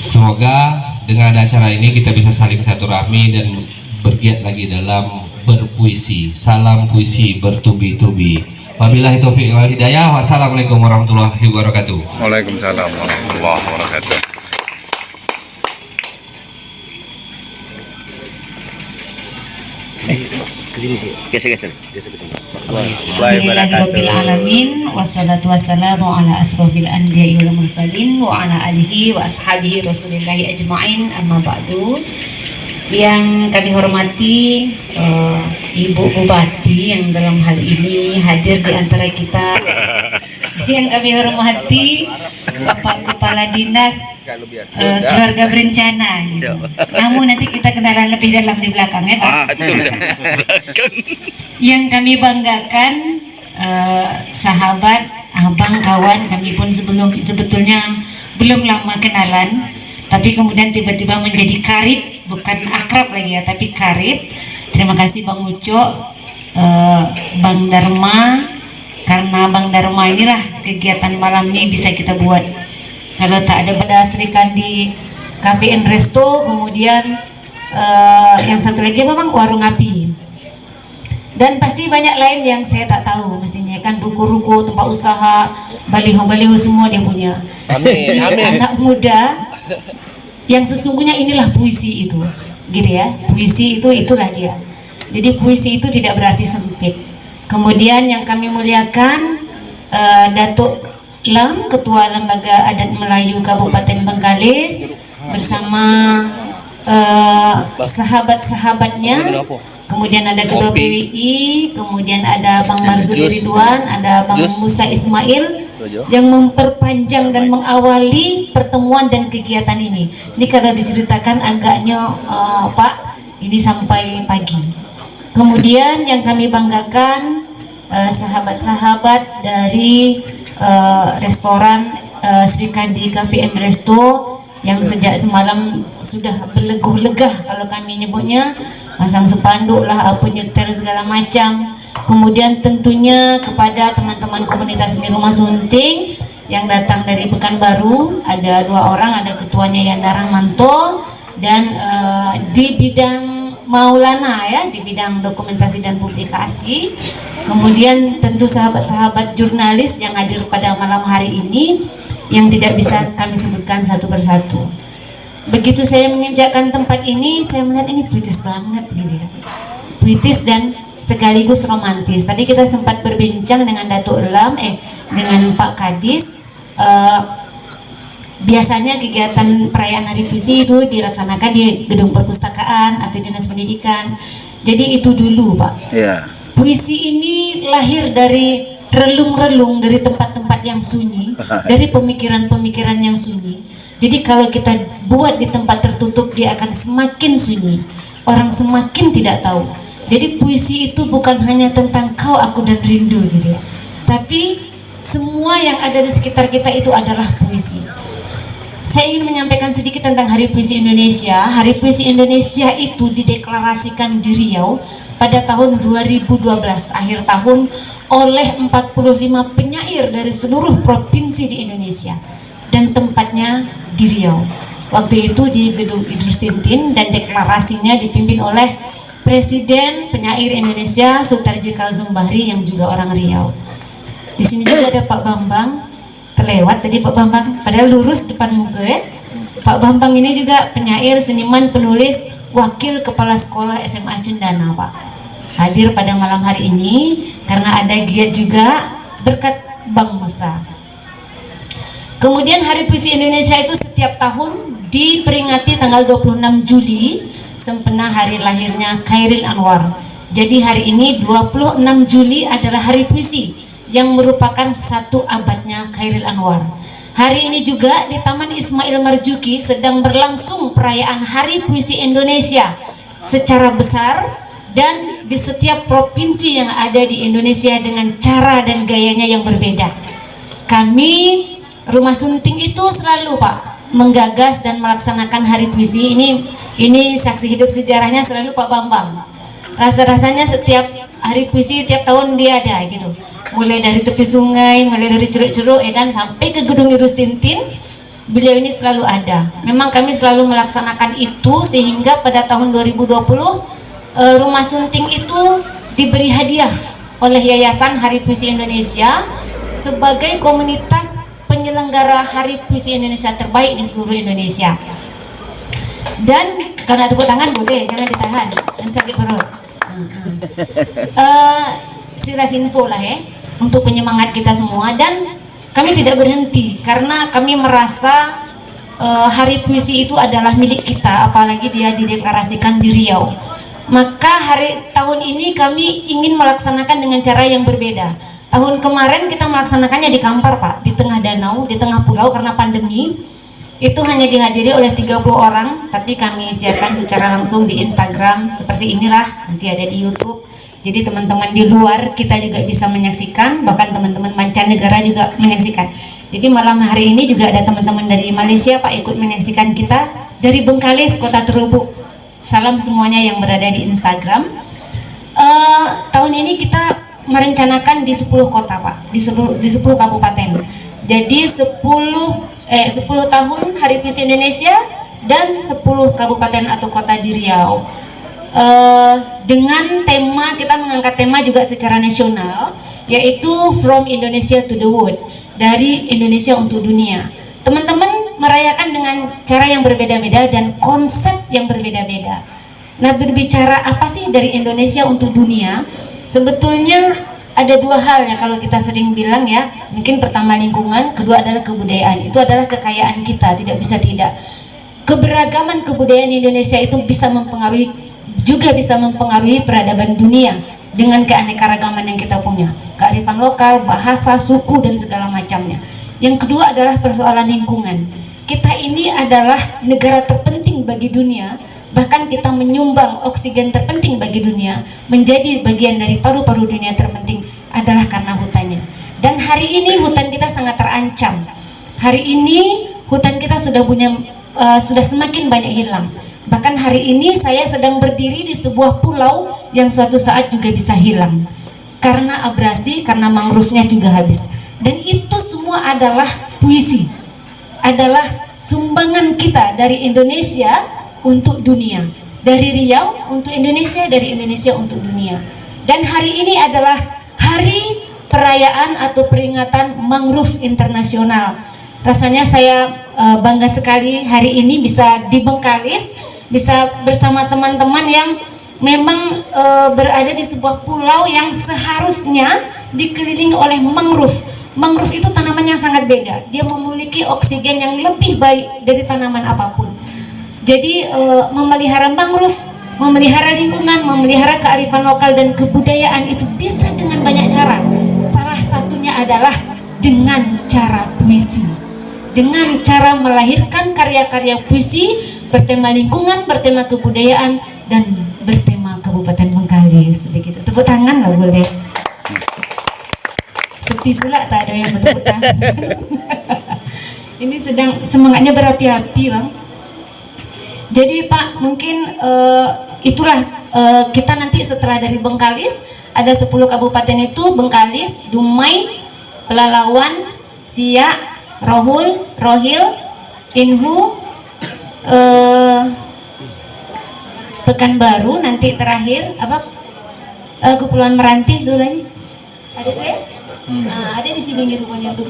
Semoga dengan acara ini kita bisa saling silaturahmi dan bergiat lagi dalam berpuisi. Salam puisi bertubi-tubi. Wabillahi taufiq wal hidayah. Wassalamualaikum warahmatullahi wabarakatuh. Waalaikumsalam warahmatullahi wabarakatuh. Alhamdulillahirrabbilalamin. Wassalatu wassalamu ala asrofil anbiya'i wal mursalin wa ala alihi wa ashabihi rasulillahi ajma'in, amma ba'du. Yang kami hormati Ibu Bupati yang dalam hal ini hadir di antara kita. Yang kami hormati Bapak Kepala Dinas Keluarga Berencana gitu. Namun nanti kita kenalan lebih dalam di belakang ya Pak. Yang kami banggakan sahabat, abang, kawan, kami pun sebetulnya belum lama kenalan, tapi kemudian tiba-tiba menjadi karib, bukan akrab lagi ya, tapi karib. Terima kasih Bang Uco, Bang Dharma, karena Bang Dharma inilah kegiatan malam ini bisa kita buat. Kalau tak ada pada Sri Kandi Cafe and Resto, kemudian yang satu lagi apa Bang? Warung Api. Dan pasti banyak lain yang saya tak tahu mestinya kan, ruko-ruko, tempat usaha, baliho-baliho semua dia punya. Amin, amin. Anak muda yang sesungguhnya inilah puisi itu, gitu ya. Puisi itu itulah dia. Jadi puisi itu tidak berarti sempit. Kemudian yang kami muliakan Datuk Lam, Ketua Lembaga Adat Melayu Kabupaten Bengkalis bersama sahabat-sahabatnya. Kemudian ada Ketua PWI, kemudian ada Bang Marzuli Ridwan, ada Bang Musa Ismail yang memperpanjang dan mengawali pertemuan dan kegiatan ini. Ini kalau diceritakan agaknya Pak, ini sampai pagi. Kemudian yang kami banggakan sahabat-sahabat dari restoran Sri Kandi Cafe and Resto yang sejak semalam sudah beleguh-legah kalau kami nyebutnya, pasang spanduk lah, apa nyetel segala macam. Kemudian tentunya kepada teman-teman komunitas seni Rumah Sunting yang datang dari Pekanbaru, ada 2 orang, ada ketuanya Yanda Rahmanto dan di bidang Maulana ya, di bidang dokumentasi dan publikasi. Kemudian tentu sahabat-sahabat jurnalis yang hadir pada malam hari ini yang tidak bisa kami sebutkan satu persatu. Begitu saya menginjakkan tempat ini, saya melihat ini puitis banget gitu ya. Puitis dan sekaligus romantis. Tadi kita sempat berbincang dengan Datuk Elam, dengan Pak Kadis. Biasanya kegiatan perayaan Hari Puisi itu dilaksanakan di gedung perpustakaan atau dinas pendidikan. Jadi itu dulu Pak. Yeah. Puisi ini lahir dari relung-relung, dari tempat-tempat yang sunyi, dari pemikiran-pemikiran yang sunyi. Jadi kalau kita buat di tempat tertutup, dia akan semakin sunyi. Orang semakin tidak tahu. Jadi puisi itu bukan hanya tentang kau, aku, dan rindu gitu ya. Tapi semua yang ada di sekitar kita itu adalah puisi. Saya ingin menyampaikan sedikit tentang Hari Puisi Indonesia. Hari Puisi Indonesia itu dideklarasikan di Riau pada tahun 2012, akhir tahun, oleh 45 penyair dari seluruh provinsi di Indonesia. Dan tempatnya di Riau. Waktu itu di Gedung Idrus Sintin, dan deklarasinya dipimpin oleh Presiden Penyair Indonesia Sutarji Kalzum Bahri yang juga orang Riau. Di sini juga ada Pak Bambang, terlewat tadi Pak Bambang, padahal lurus depan muka ya. Pak Bambang ini juga penyair, seniman, penulis, wakil kepala sekolah SMA Cendana Pak. Hadir pada malam hari ini karena ada giat juga berkat Bang Musa. Kemudian Hari Puisi Indonesia itu setiap tahun diperingati tanggal 26 Juli, sempena hari lahirnya Khairil Anwar. Jadi hari ini 26 Juli adalah Hari Puisi yang merupakan 1 abadnya Khairil Anwar. Hari ini juga di Taman Ismail Marzuki sedang berlangsung perayaan Hari Puisi Indonesia secara besar, dan di setiap provinsi yang ada di Indonesia dengan cara dan gayanya yang berbeda. Kami Rumah Sunting itu selalu Pak menggagas dan melaksanakan Hari Puisi ini saksi hidup sejarahnya selalu Pak Bambang. Rasa-rasanya setiap Hari Puisi tiap tahun dia ada gitu. Mulai dari tepi sungai, mulai dari ceruk-ceruk ya kan, sampai ke Gedung Idrus Sintin. beliau ini selalu ada. Memang kami selalu melaksanakan itu sehingga pada tahun 2020 Rumah Sunting itu diberi hadiah oleh Yayasan Hari Puisi Indonesia sebagai komunitas penyelenggara Hari Puisi Indonesia terbaik di seluruh Indonesia. Dan karena tepuk tangan boleh, jangan ditahan, dan sakit perut. Siras info lah ya untuk penyemangat kita semua, dan kami tidak berhenti karena kami merasa Hari Puisi itu adalah milik kita, apalagi dia dideklarasikan di Riau. Maka tahun ini kami ingin melaksanakan dengan cara yang berbeda. Tahun kemarin kita melaksanakannya di Kampar Pak, di tengah danau, di tengah pulau karena pandemi. Itu hanya dihadiri oleh 30 orang, tapi kami siarkan secara langsung di Instagram seperti inilah, nanti ada di YouTube. Jadi teman-teman di luar kita juga bisa menyaksikan, bahkan teman-teman mancanegara juga menyaksikan. Jadi malam hari ini juga ada teman-teman dari Malaysia Pak ikut menyaksikan kita dari Bengkalis, Kota Terubuk. Salam semuanya yang berada di Instagram. Tahun ini kita merencanakan di 10 kota Pak, di 10 kabupaten. Jadi 10 tahun Hari Puisi Indonesia dan 10 kabupaten atau kota di Riau. Dengan tema, kita mengangkat tema juga secara nasional, yaitu From Indonesia to the World, dari Indonesia untuk dunia. Teman-teman merayakan dengan cara yang berbeda-beda dan konsep yang berbeda-beda. Nah, berbicara apa sih dari Indonesia untuk dunia? Sebetulnya ada dua hal ya kalau kita sering bilang ya, mungkin pertama lingkungan, kedua adalah kebudayaan. Itu adalah kekayaan kita, tidak bisa tidak. Keberagaman kebudayaan Indonesia itu bisa mempengaruhi, juga bisa mempengaruhi peradaban dunia dengan keanekaragaman yang kita punya, kearifan lokal, bahasa, suku, dan segala macamnya. Yang kedua adalah persoalan lingkungan. Kita ini adalah negara terpenting bagi dunia, bahkan kita menyumbang oksigen terpenting bagi dunia, menjadi bagian dari paru-paru dunia terpenting adalah karena hutannya. Dan hari ini hutan kita sangat terancam. Hari ini hutan kita sudah semakin banyak hilang. Bahkan hari ini saya sedang berdiri di sebuah pulau yang suatu saat juga bisa hilang karena abrasi, karena mangrove-nya juga habis. Dan itu semua adalah puisi, adalah sumbangan kita dari Indonesia untuk dunia, dari Riau untuk Indonesia, dari Indonesia untuk dunia. Dan hari ini adalah hari perayaan atau peringatan mangrove internasional. Rasanya saya bangga sekali hari ini bisa di Bengkalis, bisa bersama teman-teman yang memang berada di sebuah pulau yang seharusnya dikelilingi oleh mangrove. Mangrove itu tanaman yang sangat beda. Dia memiliki oksigen yang lebih baik dari tanaman apapun. Jadi memelihara mangrove, memelihara lingkungan, memelihara kearifan lokal dan kebudayaan itu bisa dengan banyak cara. Salah satunya adalah dengan cara puisi. Dengan cara melahirkan karya-karya puisi bertema lingkungan, bertema kebudayaan, dan bertema Kabupaten Bengkalis. Begitu. Tepuk tangan lah boleh. Sepi pula tak ada yang bertepuk tangan. Ini sedang semangatnya berapi-api Bang. Jadi Pak, mungkin itulah kita nanti setelah dari Bengkalis ada 10 kabupaten itu, Bengkalis, Dumai, Pelalawan, Siak, Rohul, Rohil, Inhu, Pekanbaru, nanti terakhir apa? Kepulauan Meranti itu lagi. Ada tuh ya? Ada di sini rupanya tuh.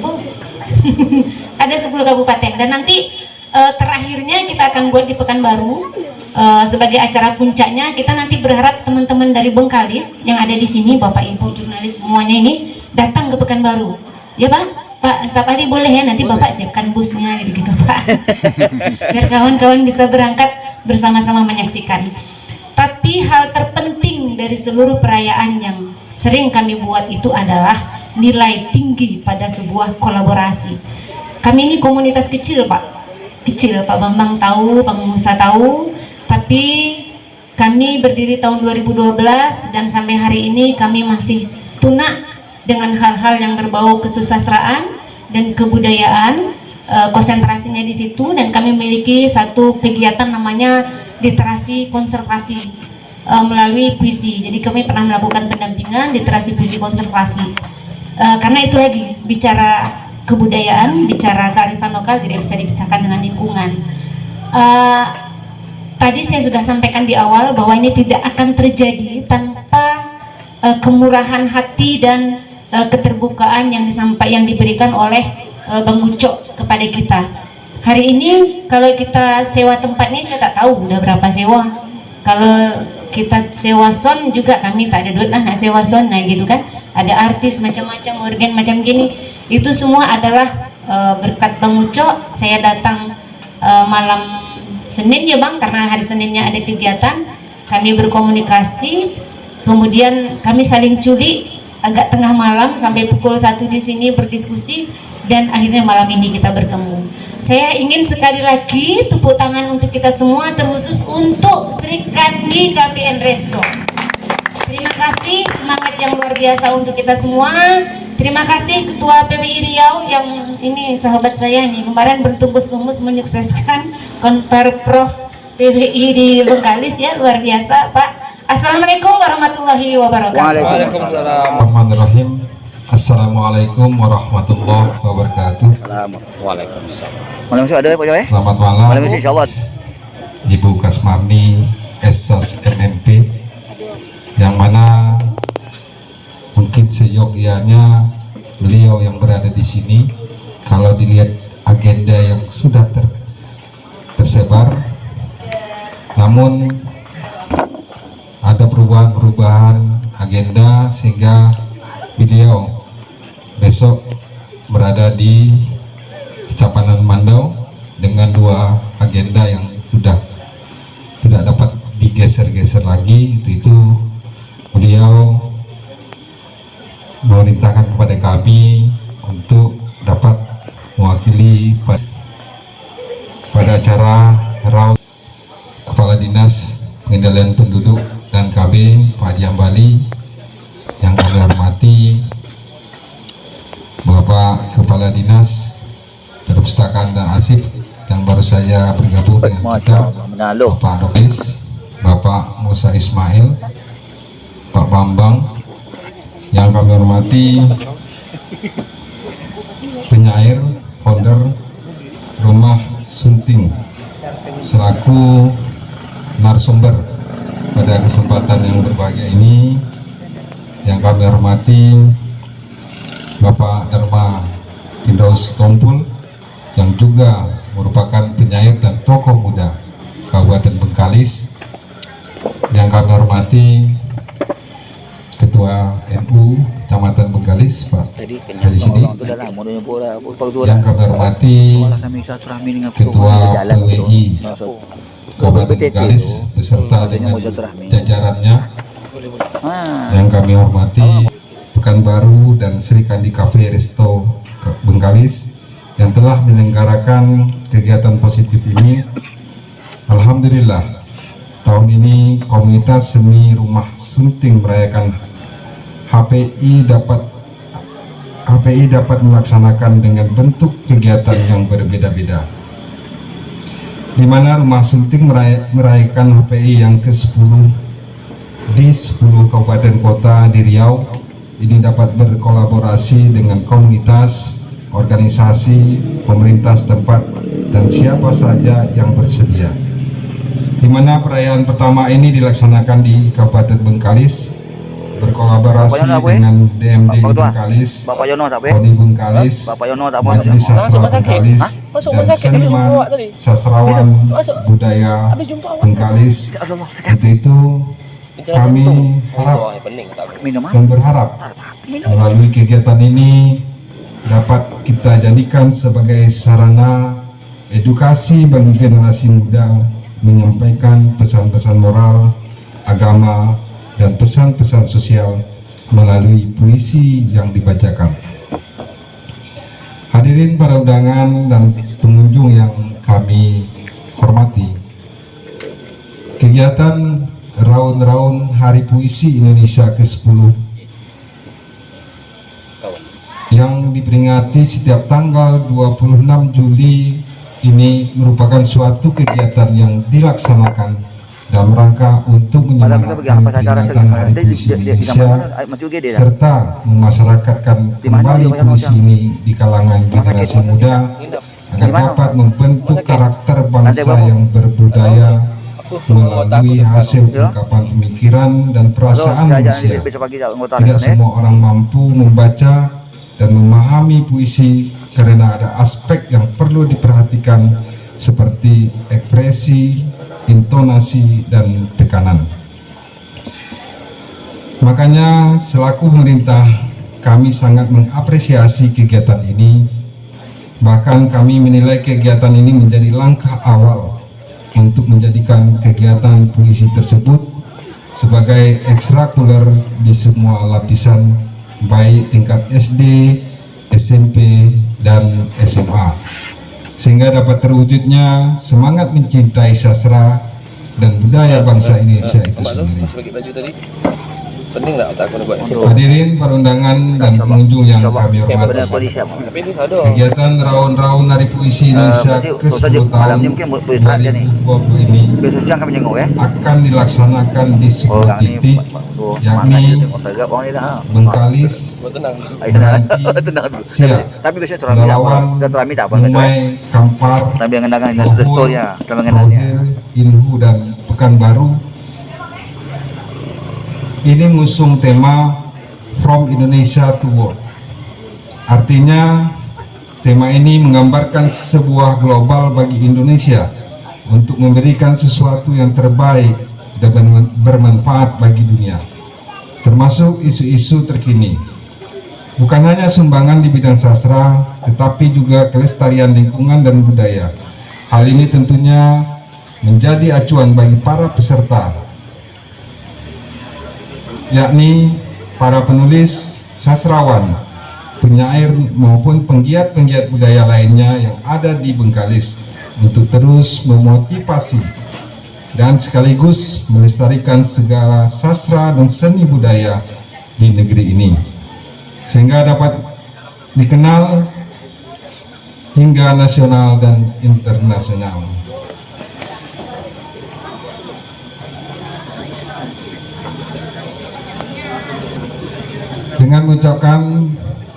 Ada 10 kabupaten dan nanti terakhirnya kita akan buat di Pekanbaru sebagai acara puncaknya. Kita nanti berharap teman-teman dari Bengkalis yang ada di sini, Bapak Ibu jurnalis semuanya ini datang ke Pekanbaru. Ya Pak, setiap hari boleh ya, nanti Bapak siapkan busnya gitu-gitu Pak. Biar kawan-kawan bisa berangkat bersama-sama menyaksikan. Tapi hal terpenting dari seluruh perayaan yang sering kami buat itu adalah nilai tinggi pada sebuah kolaborasi. Kami ini komunitas kecil Pak, kecil. Pak Bambang tahu, Bang Musa tahu, tapi kami berdiri tahun 2012 dan sampai hari ini kami masih tunak dengan hal-hal yang berbau kesusastraan dan kebudayaan. Konsentrasinya di situ, dan kami memiliki satu kegiatan namanya literasi konservasi melalui puisi. Jadi kami pernah melakukan pendampingan literasi puisi konservasi. Karena itu lagi bicara kebudayaan, bicara kearifan lokal tidak bisa dipisahkan dengan lingkungan. Tadi saya sudah sampaikan di awal bahwa ini tidak akan terjadi tanpa kemurahan hati dan keterbukaan yang diberikan oleh Bang Ucok kepada kita. Hari ini kalau kita sewa tempat ini, saya tak tahu udah berapa sewa. Kalau kita sewa sound juga kami tak ada duit lah nak sewa sound, nah gitu kan. Ada artis macam-macam, organ macam gini. Itu semua adalah berkat Bang Ucok. Saya datang malam Senin ya Bang, karena hari Seninnya ada kegiatan. Kami berkomunikasi, kemudian kami saling culik agak tengah malam sampai pukul 1 di sini berdiskusi, dan akhirnya malam ini kita bertemu. Saya ingin sekali lagi tepuk tangan untuk kita semua, terkhusus untuk Sri Kandi KPN Resto. Terima kasih, semangat yang luar biasa untuk kita semua. Terima kasih Ketua PWI Riau yang ini sahabat saya nih, kemarin bertugas-tugas menyukseskan Konperprov PWI di Bengkalis ya, luar biasa Pak. Assalamualaikum warahmatullahi wabarakatuh. Waalaikumsalam. Bismillahirrahmanirrahim. Assalamualaikum warahmatullahi wabarakatuh. Waalaikumsalam. Malam ada Pak Joy? Selamat malam. Malam insyaallah. Ibu Kasmarni Esos MMP, yang mana mungkin seyogyanya beliau yang berada di sini, kalau dilihat agenda yang sudah tersebar, namun ada perubahan-perubahan agenda sehingga beliau besok berada di Kecapanan Mandau dengan 2 agenda yang sudah tidak dapat digeser-geser lagi. Itu beliau memerintahkan kepada kami untuk dapat mewakili pada acara RAU Kepala Dinas Pengendalian Penduduk dan KB Pak Haji Ambali, yang kami hormati Bapak Kepala Dinas Perpustakaan dan Arsip yang baru saja bergabung dengan kita, Bapak Dokis, Bapak Musa Ismail, Pak Bambang, yang kami hormati penyair founder Rumah Sunting selaku narasumber pada kesempatan yang berbahagia ini, yang kami hormati Bapak Dharma Firdaus Tompul yang juga merupakan penyair dan tokoh muda Kabupaten Bengkalis, yang kami hormati Ketua NU Kecamatan Bengkalis Pak Haji Sidik, yang kami hormati Ketua PWI Kabupaten Bengkalis beserta dengan jajarannya, yang kami hormati Pekanbaru dan Sri Kandi Cafe Resto Bengkalis yang telah menyelenggarakan kegiatan positif ini. Alhamdulillah, tahun ini komunitas seni Rumah Sunting merayakan HPI dapat melaksanakan dengan bentuk kegiatan yang berbeda-beda, di mana Rumah Sunting merayakan HPI yang ke-10 di 10 kabupaten kota di Riau. Ini dapat berkolaborasi dengan komunitas, organisasi, pemerintah setempat, dan siapa saja yang bersedia. Di mana perayaan pertama ini dilaksanakan di Kabupaten Bengkalis, berkolaborasi dengan DMD Bengkalis, Koni Bengkalis, Majelis Sastra Bengkalis, dan seniman sastrawan budaya Bengkalis. Untuk itu kami harap dan berharap melalui kegiatan ini dapat kita jadikan sebagai sarana edukasi bagi generasi muda, menyampaikan pesan-pesan moral, agama, dan pesan-pesan sosial melalui puisi yang dibacakan. Hadirin para undangan dan pengunjung yang kami hormati, kegiatan Raun-Raun Hari Puisi Indonesia ke-10 yang diperingati setiap tanggal 26 Juli ini merupakan suatu kegiatan yang dilaksanakan dalam rangka untuk Malam kita bagi apa menyemarakan acara peringatan Hari Puisi Indonesia serta memasyarakatkan kembali puisi ini di kalangan generasi muda agar dapat membentuk karakter bangsa yang berbudaya melalui hasil ungkapan pemikiran dan perasaan manusia. Tidak semua orang mampu membaca dan memahami puisi karena ada aspek yang perlu diperhatikan seperti ekspresi, intonasi, dan tekanan. Makanya selaku pemerintah kami sangat mengapresiasi kegiatan ini. Bahkan kami menilai kegiatan ini menjadi langkah awal untuk menjadikan kegiatan puisi tersebut sebagai ekstrakurikuler di semua lapisan baik tingkat SD, SMP, dan SMA, sehingga dapat terwujudnya semangat mencintai sastra dan budaya bangsa Indonesia itu sendiri. Hadirin para undangan dan pengunjung yang kami hormati, kegiatan Raun-Raun Hari Puisi Indonesia ke-10 tahun 2020 ini akan dilaksanakan di sebuah titik, yakni Bengkalis, Meranti, Siak, Dalawan, Dumai, Kampar, Bogor, Rohir, Inhu, dan Pekanbaru. Ini mengusung tema From Indonesia to World. Artinya tema ini menggambarkan sebuah global bagi Indonesia untuk memberikan sesuatu yang terbaik dan bermanfaat bagi dunia, termasuk isu-isu terkini. Bukan hanya sumbangan di bidang sastra, tetapi juga kelestarian lingkungan dan budaya. Hal ini tentunya menjadi acuan bagi para peserta, yakni para penulis, sastrawan, penyair maupun penggiat-penggiat budaya lainnya yang ada di Bengkalis untuk terus memotivasi dan sekaligus melestarikan segala sastra dan seni budaya di negeri ini, sehingga dapat dikenal hingga nasional dan internasional. Dengan mengucapkan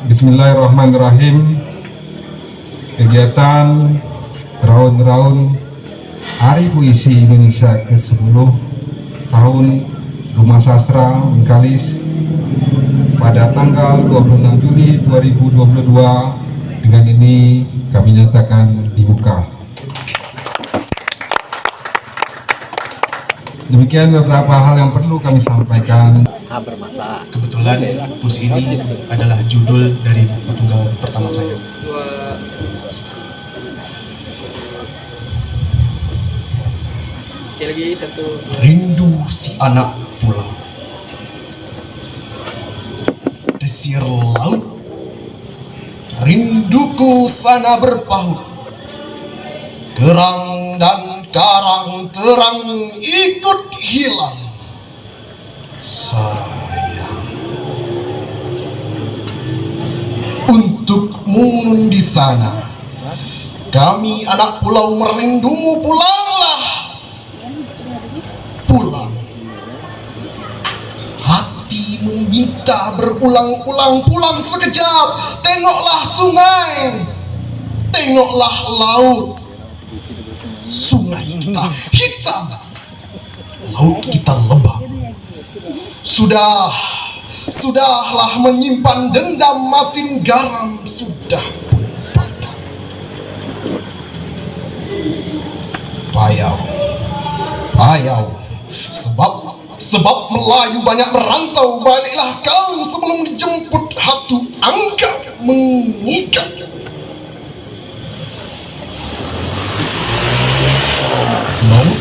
Bismillahirrahmanirrahim, kegiatan Raun-Raun Hari Puisi Indonesia ke-10 tahun Rumah Sastra Bengkalis pada tanggal 26 Juli 2022 dengan ini kami nyatakan dibuka. Demikian beberapa hal yang perlu kami sampaikan. Kebetulan puisi ini adalah judul dari buku tunggal pertama saya. Rindu si anak pulau, desir laut, rinduku sana berpaut, kerang dan karang terang ikut hilang. Sayang, untukmu nun di sana, kami anak pulau merindumu, pulanglah, pulang. Hati meminta berulang-ulang, pulang sekejap, tengoklah sungai, tengoklah laut. Sungai kita hitam, laut kita lebam. Sudahlah menyimpan dendam, masin garam sudah pun padam. Payau, sebab Melayu banyak merantau. Baliklah kau sebelum dijemput hatu angkat mengikat. Laut,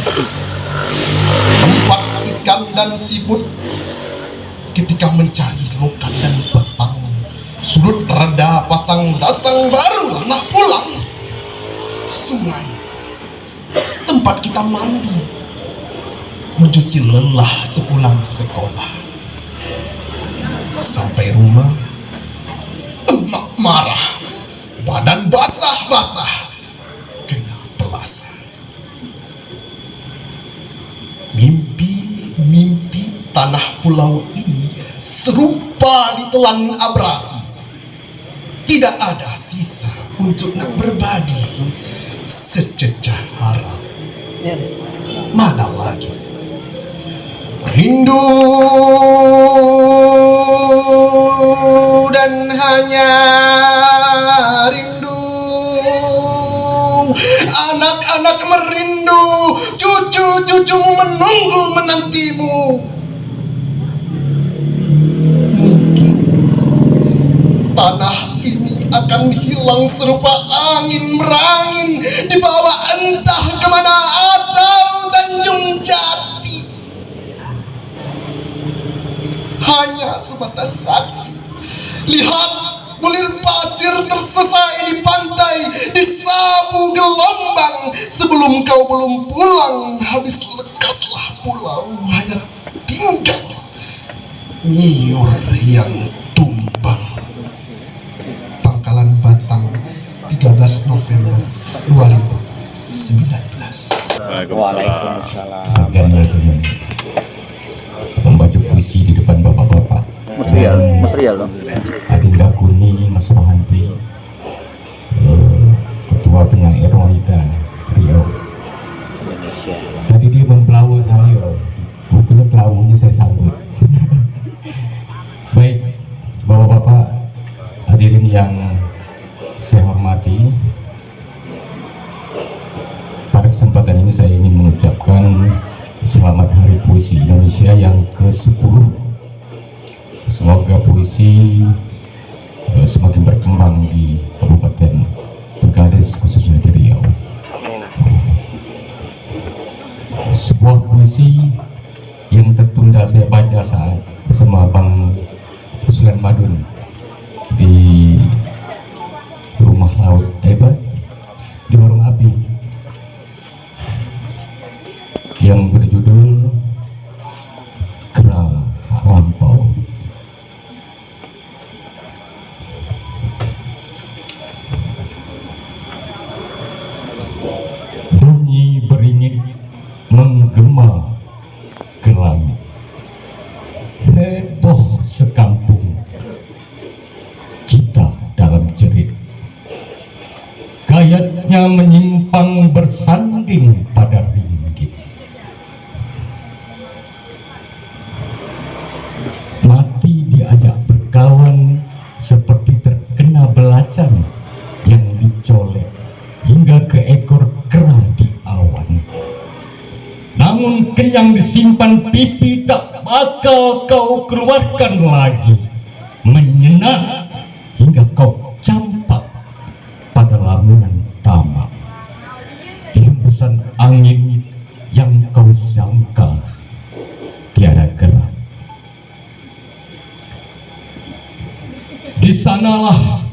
tempat ikan dan siput, ketika mencari lokat dan petang, surut reda pasang datang baru anak pulang. Sungai, tempat kita mandi, mencuci lelah sepulang sekolah. Sampai rumah, emak marah, badan basah-basah, kena pelasah. Tanah pulau ini serupa ditelan abrasi. Tidak ada sisa untuk nak berbagi sececah harap. Mana lagi rindu dan hanya rindu. Anak-anak merindu, cucu-cucumu menunggu menantimu. Mungkin tanah ini akan hilang serupa angin merangin di bawah entah kemana atau Tanjung Jati. Hanya sebatas saksi. Lihat bulir pasir tersesai di pantai, disapu gelombang. Sebelum kau belum pulang, habis lekaslah pulau, hanya tinggal nyiur yang tumbang. Pangkalan Batang, 13 November 2019. Waalaikumsalam. Sekian rasanya membaca puisi di depan bapak-bapak. Material dong. Adinda Kuni Mas Rohanti, Ketua Penyair Wanita Riau. Tadi dia mempelawu saya, bukunya pelawunya saya sambut. Baik, bapak-bapak hadirin yang saya hormati, pada kesempatan ini saya ingin mengucapkan selamat Hari Puisi Indonesia yang ke-10. Semoga puisi semakin berkembang di Kabupaten Bengkalis, khususnya di Riau. Sebuah puisi yang tertunda saya baca saat bersama Bang Ruslan Madun di rumah laut di warung api, yang berjudul Kera Lampau. Bunyi beringin menggema ke langit, heboh sekampung kita dalam jerit. Gayatnya menyimpang bersanding pada ringgit. Mati diajak berkawan seperti terkena belacan yang dicolek hingga ke ekor kera di awan. Namun kenyang disimpan pipi tak bakal kau keluarkan lagi. Menyenak hingga kau campak pada lamunan tamak. Hembusan angin yang kau sangka tiada gerak. Di sanalah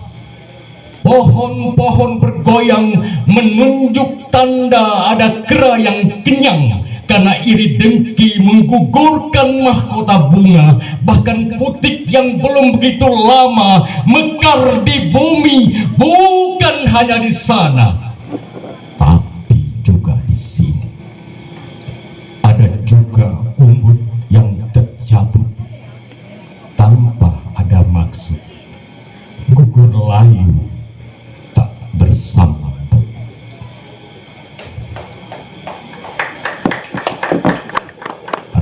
pohon-pohon bergoyang menunjuk tanda ada kera yang kenyang, karena iri dengki menggugurkan mahkota bunga. Bahkan putik yang belum begitu lama mekar di bumi, bukan hanya di sana, tapi juga di sini. Ada juga umbut yang tercabut tanpa ada maksud, gugur layu tak bersambut.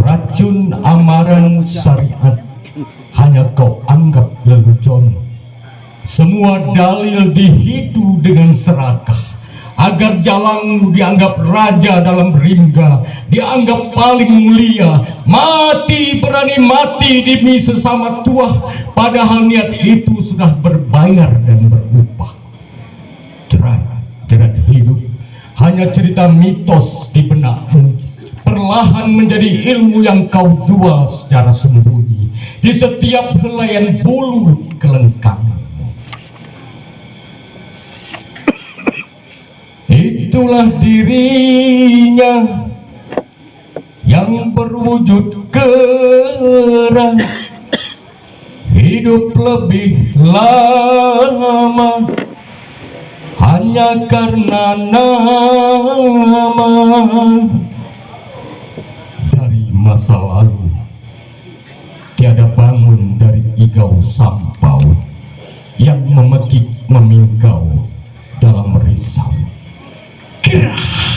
Racun amaran syariat hanya kau anggap lelucon. Semua dalil dihidu dengan serakah, agar jalan dianggap raja dalam ringga, dianggap paling mulia. Mati, berani mati demi sesama tuah, padahal niat itu sudah berbayar dan berupah. Jerat hidup hanya cerita mitos di benakmu, perlahan menjadi ilmu yang kau jual secara sembunyi di setiap helaian bulu kelengkangmu. Itulah dirinya yang berwujud kera, hidup lebih lama hanya karena nama. Dari masa lalu tiada bangun dari igau sampau yang memekik memingkau dalam risau. Gerah!